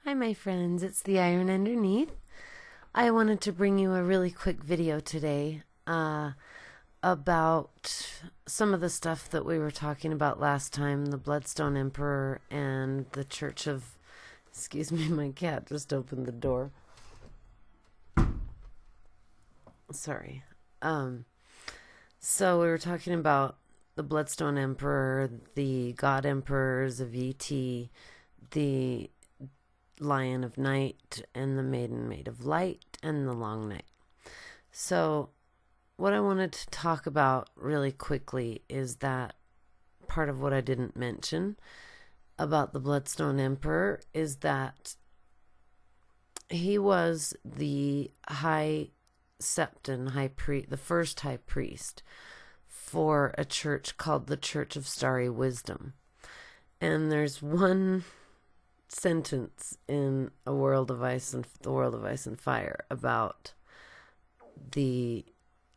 Hi my friends, it's the Iron Underneath. I wanted to bring you a really quick video today about some of the stuff that we were talking about last time, the Bloodstone Emperor and the Church of... Excuse me, my cat just opened the door. Sorry. So we were talking about the Bloodstone Emperor, the God Emperors of ET, the Lion of Night, and the Maid of Light, and the Long Night. So what I wanted to talk about really quickly is that part of what I didn't mention about the Bloodstone Emperor is that he was the high septon, the first high priest for a church called the Church of Starry Wisdom. And there's one sentence in The World of Ice and Fire about the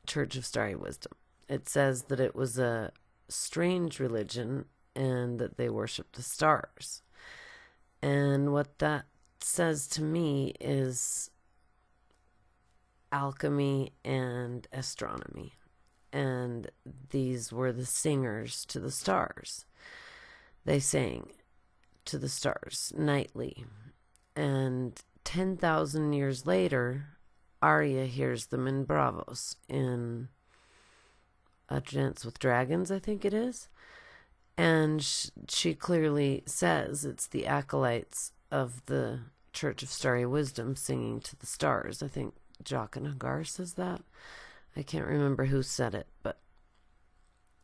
Church of Starry Wisdom. It says that it was a strange religion and that they worshiped the stars. And what that says to me is alchemy and astronomy. And these were the singers to the stars. They sang to the stars nightly. And 10,000 years later, Arya hears them in Bravos in A Dance with Dragons, I think it is. And she clearly says it's the acolytes of the Church of Starry Wisdom singing to the stars. I think Jock and Hagar says that. I can't remember who said it, but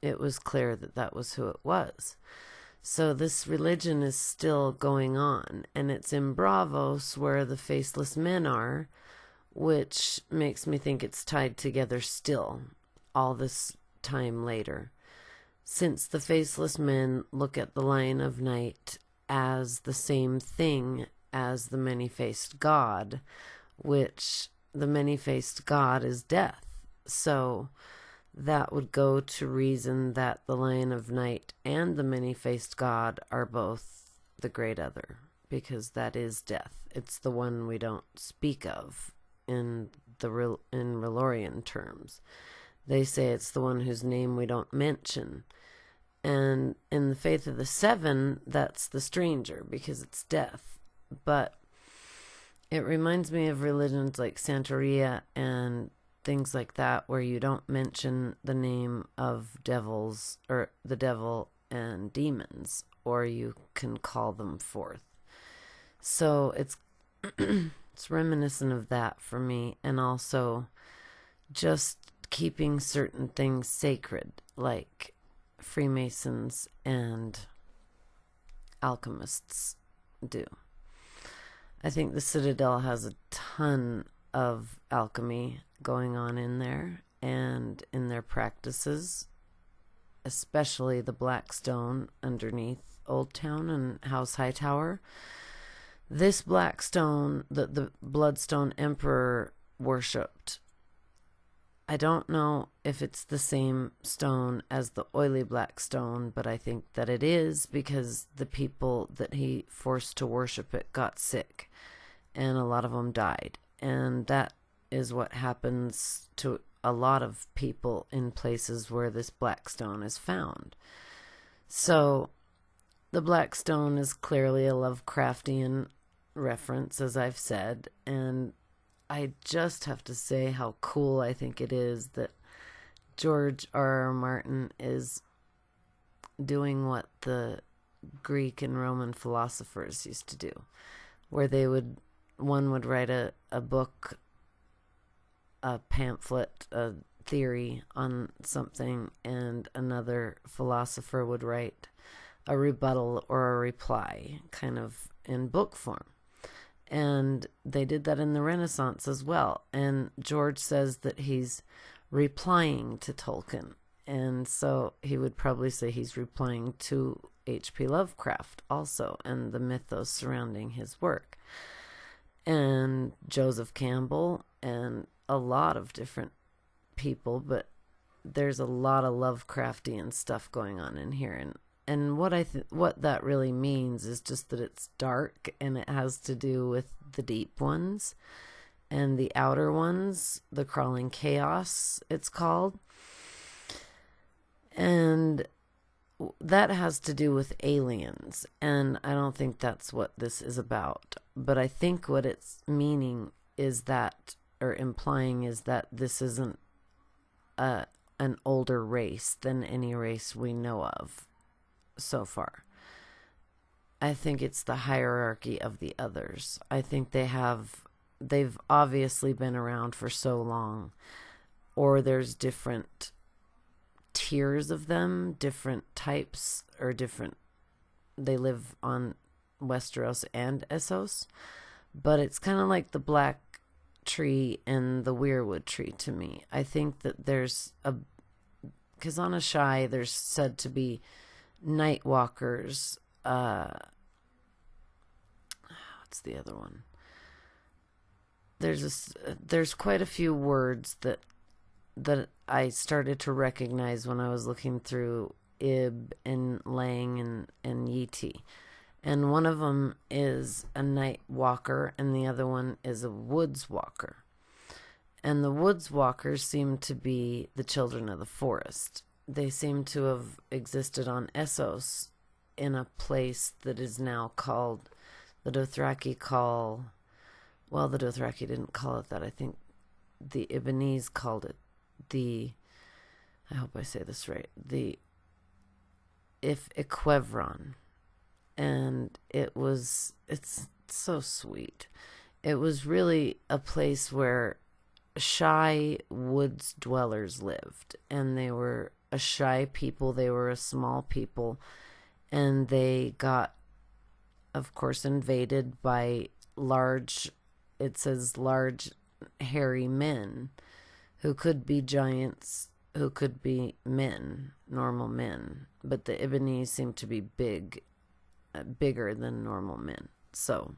it was clear that that was who it was. So this religion is still going on, and it's in Bravos where the Faceless men are, which makes me think it's tied together still, all this time later. Since the Faceless men look at the Lion of Night as the same thing as the many-faced God, which the many-faced God is death. So that would go to reason that the Lion of Night and the many-faced God are both the great other, because that is death. It's the one we don't speak of in Relorian terms. They say it's the one whose name we don't mention. And in the Faith of the Seven, that's the stranger, because it's death. But it reminds me of religions like Santeria and things like that, where you don't mention the name of devils, or the devil and demons, or you can call them forth. So it's it's reminiscent of that for me, and also just keeping certain things sacred, like Freemasons and alchemists do. I think the Citadel has a ton of alchemy going on in there and in their practices, especially the Black Stone underneath Old Town and House Hightower. This Black Stone that the Bloodstone Emperor worshipped, I don't know if it's the same stone as the oily black stone, but I think that it is, because the people that he forced to worship it got sick, and a lot of them died. And that is what happens to a lot of people in places where this black stone is found. So the black stone is clearly a Lovecraftian reference, as I've said, and I just have to say how cool I think it is that George R.R. Martin is doing what the Greek and Roman philosophers used to do, where one would write a book, a pamphlet, a theory on something, and another philosopher would write a rebuttal or a reply, kind of in book form. And they did that in the Renaissance as well. And George says that he's replying to Tolkien. And so he would probably say he's replying to H.P. Lovecraft also, and the mythos surrounding his work. And Joseph Campbell, and a lot of different people, but there's a lot of Lovecraftian stuff going on in here. And And what that really means is just that it's dark, and it has to do with the deep ones and the outer ones, the crawling chaos, it's called. And that has to do with aliens, and I don't think that's what this is about. But I think what it's meaning is that, or implying, is that this isn't an older race than any race we know of so far. I think it's the hierarchy of the others. I think they've obviously been around for so long, or there's different tiers of them, different types, or different, they live on Westeros and Essos, but it's kind of like the black tree and the weirwood tree to me. I think that there's because on Ashai there's said to be night walkers. What's the other one? There's quite a few words that I started to recognize when I was looking through Ib and Lang and Yeti. And one of them is a night walker, and the other one is a woods walker. And the woods walkers seem to be the children of the forest. They seem to have existed on Essos in a place that is now called, the Dothraki call, well, the Dothraki didn't call it that. I think the Ibbenese called it I hope I say this right, the Equevron. And it's so sweet. It was really a place where shy woods dwellers lived, and they were a shy people. They were a small people, and they got, of course, invaded by large hairy men who could be giants, who could be men, normal men, but the Ibbenese seemed to be bigger than normal men. So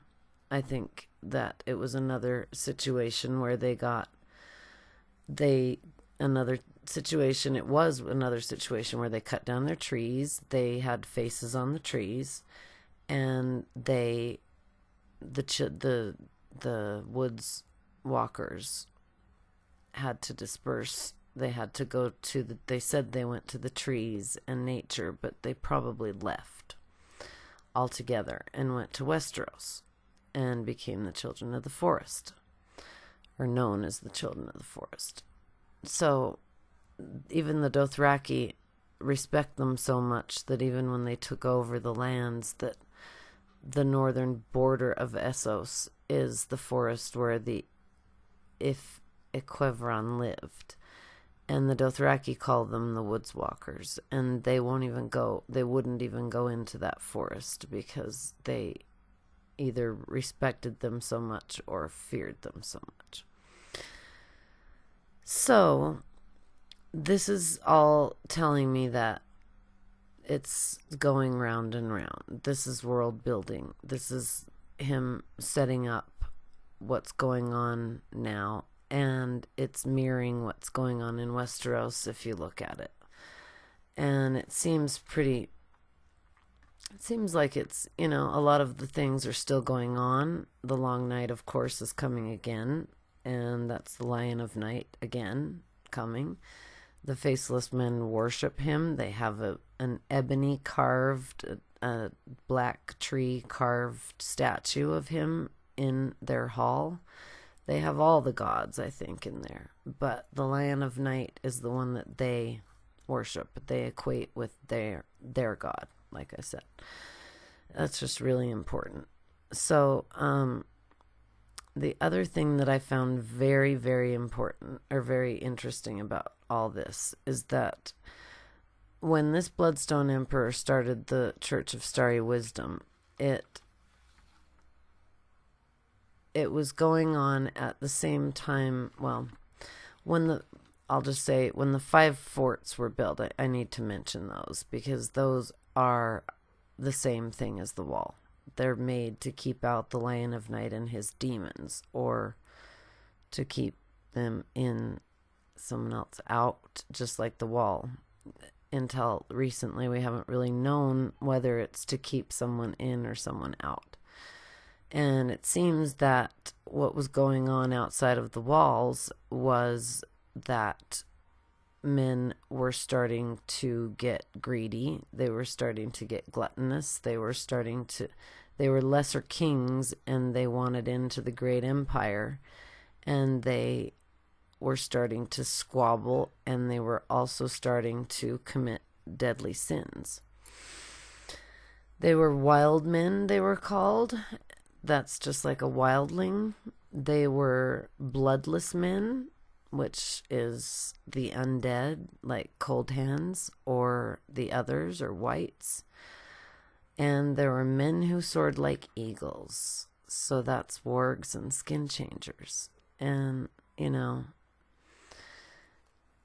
I think that it was another situation where it was another situation where they cut down their trees. They had faces on the trees, and the woods walkers had to disperse. They had to go they said they went to the trees and nature, but they probably left altogether and went to Westeros and became the children of the forest, or known as the children of the forest. So even the Dothraki respect them so much that even when they took over the lands, that the northern border of Essos is the forest where the Equevron lived. And the Dothraki call them the woods walkers, and they wouldn't even go into that forest because they either respected them so much or feared them so much. So this is all telling me that it's going round and round. This is world building. This is him setting up what's going on now. And it's mirroring what's going on in Westeros if you look at it. And it seems like it's, a lot of the things are still going on. The Long Night, of course, is coming again. And that's the Lion of Night again coming. The Faceless men worship him. They have an ebony carved, a black tree carved statue of him in their hall. They have all the gods, I think, in there. But the Lion of Night is the one that they worship. They equate with their god, like I said. That's just really important. So, the other thing that I found very, very important, or very interesting about all this, is that when this Bloodstone Emperor started the Church of Starry Wisdom, it was going on at the same time, well, when the 5 forts were built. I need to mention those because those are the same thing as the wall. They're made to keep out the Lion of Night and his demons, or to keep them in, someone else out, just like the wall. until recently we haven't really known whether it's to keep someone in or someone out. And it seems that what was going on outside of the walls was that men were starting to get greedy. They were starting to get gluttonous. They were lesser kings, and they wanted into the great empire, and they were starting to squabble, and they were also starting to commit deadly sins. They were wild men, they were called. That's just like a wildling. They were bloodless men, which is the undead, like Cold Hands, or the others, or whites. And there were men who soared like eagles. So that's wargs and skin changers. And, you know,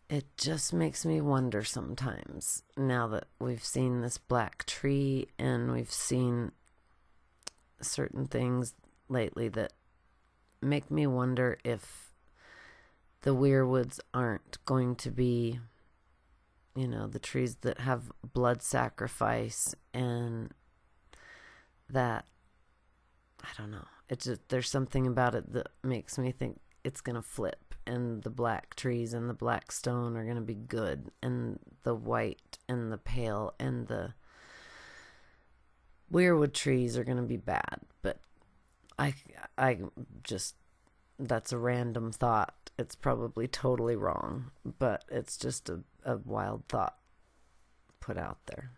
it just makes me wonder sometimes, now that we've seen this black tree and we've seen certain things lately that make me wonder if the weirwoods aren't going to be, you know, the trees that have blood sacrifice, and that, I don't know, it's just, there's something about it that makes me think it's going to flip, and the black trees and the black stone are going to be good, and the white and the pale and the weirwood trees are going to be bad. But I just, that's a random thought. It's probably totally wrong, but it's just a wild thought put out there.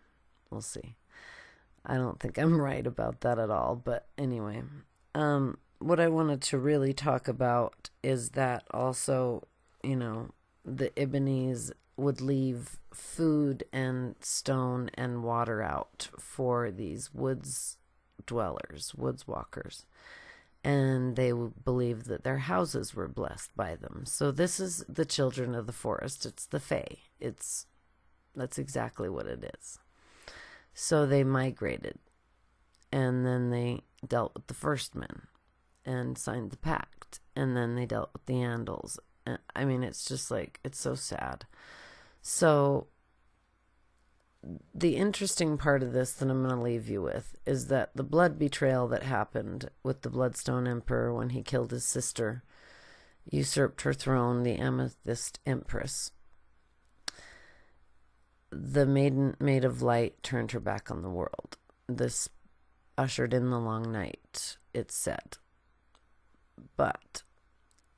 We'll see. I don't think I'm right about that at all, but anyway, what I wanted to really talk about is that also, you know, the Ibbenese would leave food and stone and water out for these woods dwellers, woods walkers, and they believed that their houses were blessed by them. So this is the children of the forest. It's the Fae. That's exactly what it is. So they migrated, and then they dealt with the first men and signed the pact, and then they dealt with the Andals. I mean, it's just like, it's so sad. So the interesting part of this that I'm going to leave you with is that the blood betrayal that happened with the Bloodstone Emperor when he killed his sister, usurped her throne, the Amethyst Empress. The Maid of Light turned her back on the world. This ushered in the long night, it's said. But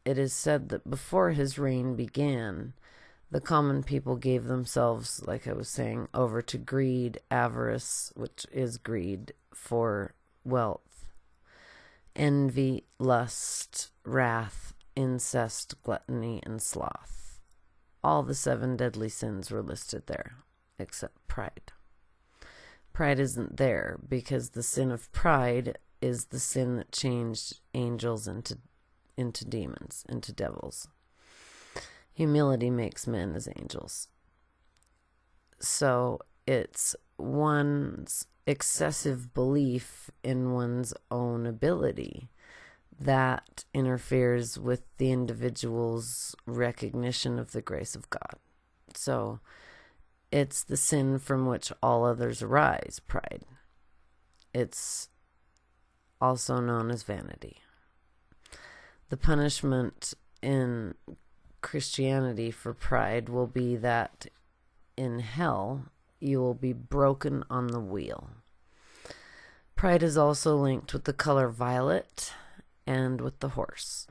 it is said that before his reign began, the common people gave themselves, like I was saying, over to greed, avarice, which is greed for wealth, envy, lust, wrath, incest, gluttony, and sloth. All the 7 deadly sins were listed there, except pride. Pride isn't there because the sin of pride is the sin that changed angels into demons, into devils. Humility makes men as angels. So it's one's excessive belief in one's own ability that interferes with the individual's recognition of the grace of God. So it's the sin from which all others arise, pride. It's also known as vanity. The punishment in Christianity for pride will be that in hell you will be broken on the wheel. Pride is also linked with the color violet and with the horse.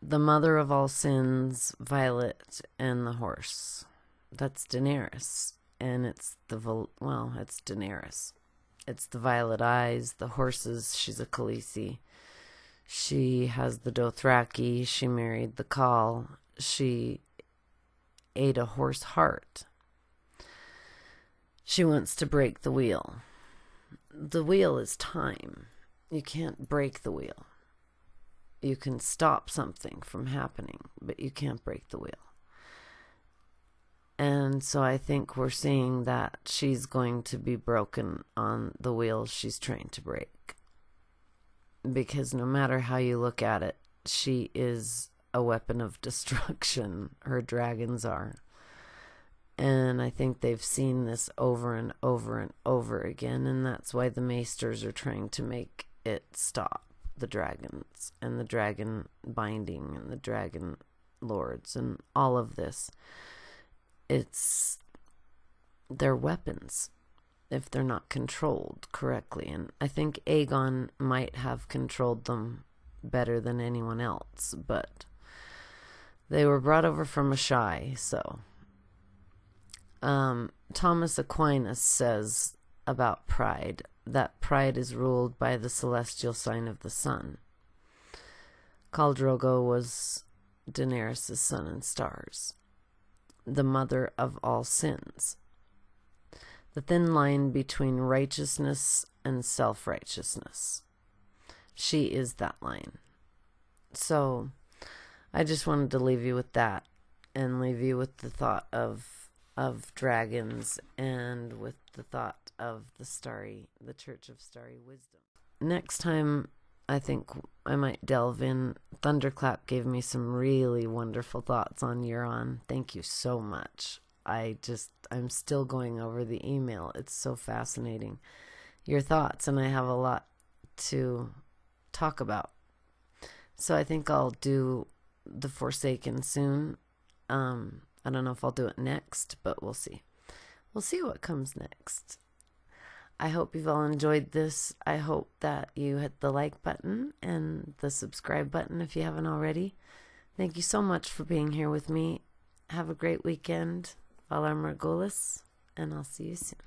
The mother of all sins, Violet, and the horse. That's Daenerys, and it's it's Daenerys. It's the violet eyes, the horses. She's a Khaleesi. She has the Dothraki. She married the Khal. She ate a horse heart. She wants to break the wheel. The wheel is time. You can't break the wheel. You can stop something from happening, but you can't break the wheel. And so I think we're seeing that she's going to be broken on the wheel she's trying to break. Because no matter how you look at it, she is a weapon of destruction. Her dragons are. And I think they've seen this over and over and over again, and that's why the maesters are trying to make it stop, the dragons and the dragon binding and the dragon lords and all of this. They're weapons if they're not controlled correctly, and I think Aegon might have controlled them better than anyone else, but they were brought over from Ashai. So Thomas Aquinas says about pride that pride is ruled by the celestial sign of the sun. Khal Drogo was Daenerys' sun and stars, the mother of all sins, the thin line between righteousness and self-righteousness. She is that line. So I just wanted to leave you with that, and leave you with the thought of dragons, and with the thought of the Church of Starry Wisdom. Next time, I think I might delve in. Thunderclap gave me some really wonderful thoughts on Euron. Thank you so much. I'm still going over the email. It's so fascinating, your thoughts, and I have a lot to talk about. So I think I'll do The Forsaken soon. I don't know if I'll do it next, but we'll see. We'll see what comes next. I hope you've all enjoyed this. I hope that you hit the like button and the subscribe button if you haven't already. Thank you so much for being here with me. Have a great weekend. Valar Morghulis, and I'll see you soon.